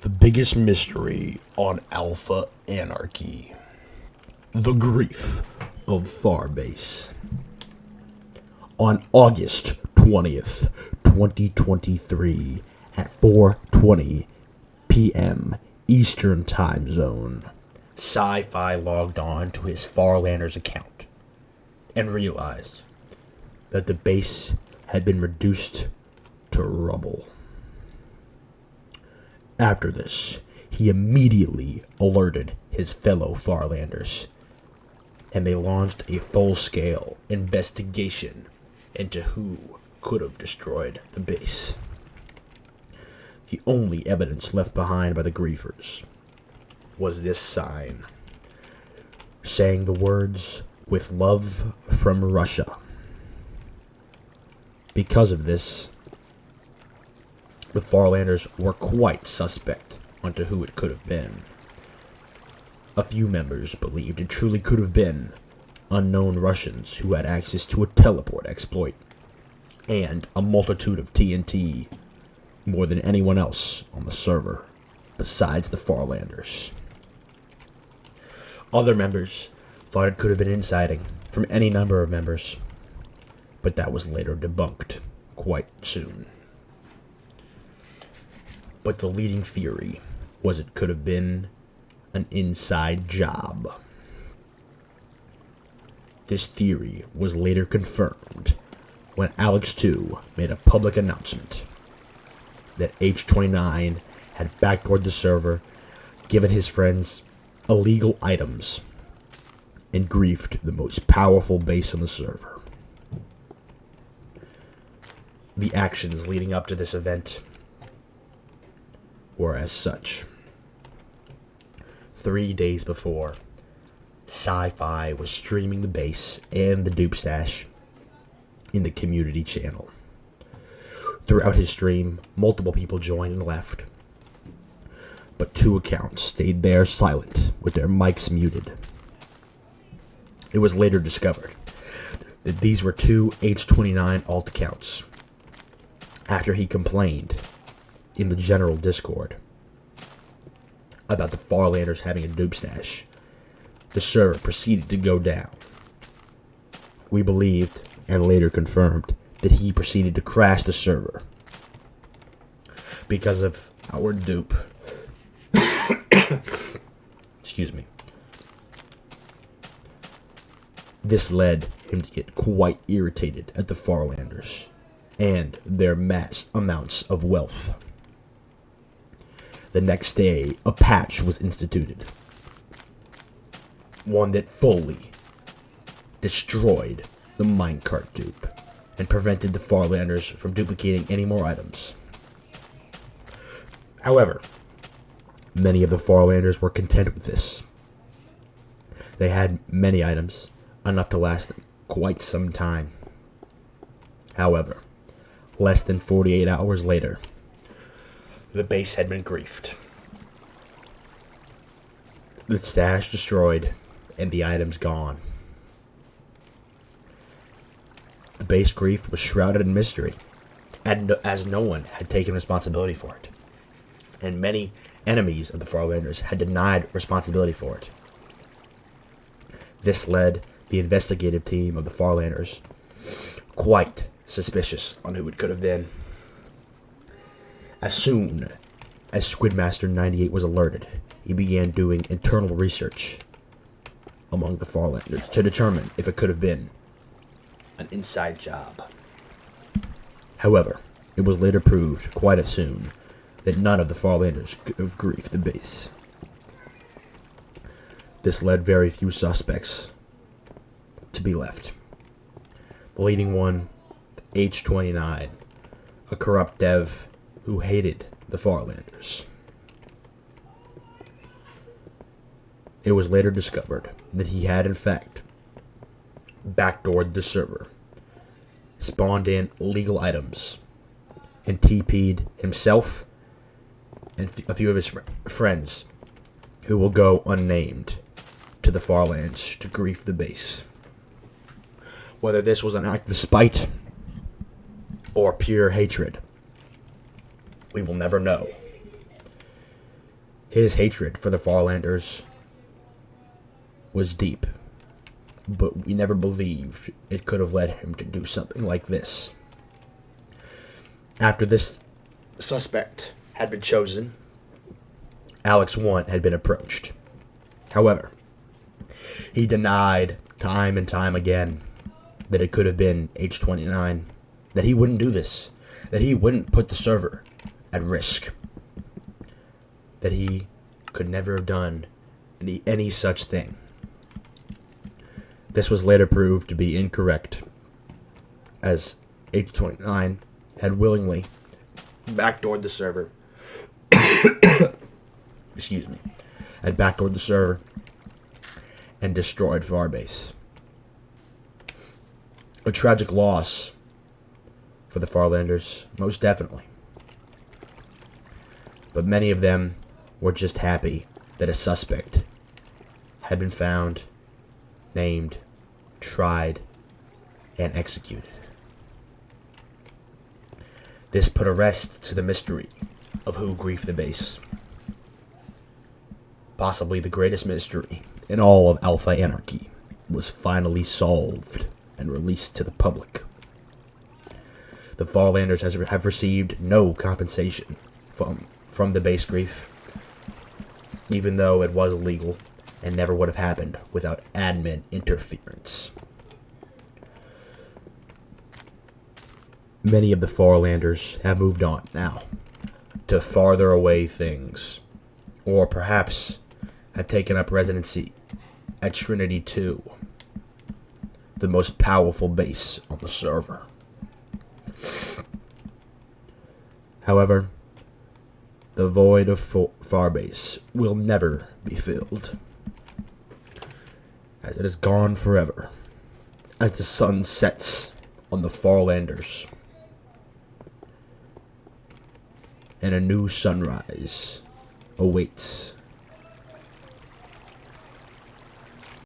The biggest mystery on Alpha Anarchy. The grief of Farbase. On August 20th, 2023, at 4:20 p.m. Eastern Time Zone, Sci-Fi logged on to his Farlander's account and realized that the base had been reduced to rubble. After this, he immediately alerted his fellow Farlanders, and they launched a full-scale investigation into who could have destroyed the base. The only evidence left behind by the griefers was this sign, saying the words, "With love from Russia." Because of this, the Farlanders were quite suspect onto who it could have been. A few members believed it truly could have been unknown Russians who had access to a teleport exploit and a multitude of TNT more than anyone else on the server besides the Farlanders. Other members thought it could have been inciting from any number of members, but that was later debunked quite soon. But the leading theory was it could have been an inside job. This theory was later confirmed when Alex 2 made a public announcement that H29 had backdoored the server, given his friends illegal items, and griefed the most powerful base on the server. The actions leading up to this event were as such. 3 days before, Sci-Fi was streaming the base and the dupe stash in the community channel. Throughout his stream, multiple people joined and left, but 2 accounts stayed there silent with their mics muted. It was later discovered that these were 2 H29 alt accounts. After he complained in the general Discord about the Farlanders having a dupe stash, the server proceeded to go down. We believed, and later confirmed, that he proceeded to crash the server because of our dupe. Excuse me. This led him to get quite irritated at the Farlanders and their mass amounts of wealth. The next day, a patch was instituted, one that fully destroyed the minecart dupe and prevented the Farlanders from duplicating any more items. However, many of the Farlanders were content with this. They had many items, enough to last them quite some time. However, less than 48 hours later, the base had been griefed, the stash destroyed, and the items gone. The base grief was shrouded in mystery, as no one had taken responsibility for it, and many enemies of the Farlanders had denied responsibility for it. This led the investigative team of the Farlanders quite suspicious on who it could have been. As soon as Squidmaster 98 was alerted, he began doing internal research among the Farlanders to determine if it could have been an inside job. However, it was later proved quite as soon that none of the Farlanders could have griefed the base. This led very few suspects to be left. The leading one, H29, a corrupt dev who hated the Farlanders. It was later discovered that he had in fact backdoored the server, spawned in illegal items, and TP'd himself and a few of his friends, who will go unnamed, to the Farlands to grief the base. Whether this was an act of spite or pure hatred, we will never know. His hatred for the Farlanders was deep, but we never believed it could have led him to do something like this. After this suspect had been chosen, Alex 1 had been approached. However, he denied time and time again that it could have been H29, that he wouldn't do this, that he wouldn't put the server at risk, that he could never have done any such thing. This was later proved to be incorrect, as H29 had willingly backdoored the server. Excuse me. Had backdoored the server and destroyed Farbase. A tragic loss for the Farlanders, most definitely. But many of them were just happy that a suspect had been found, named, tried, and executed. This put a rest to the mystery of who griefed the base. Possibly the greatest mystery in all of Alpha Anarchy was finally solved and released to the public. The Farlanders have received no compensation from the base grief, even though it was illegal and never would have happened without admin interference. Many of the Farlanders have moved on now to farther away things, or perhaps have taken up residency at Trinity 2, the most powerful base on the server. However, the void of Farbase will never be filled, as it is gone forever, as the sun sets on the Farlanders, and a new sunrise awaits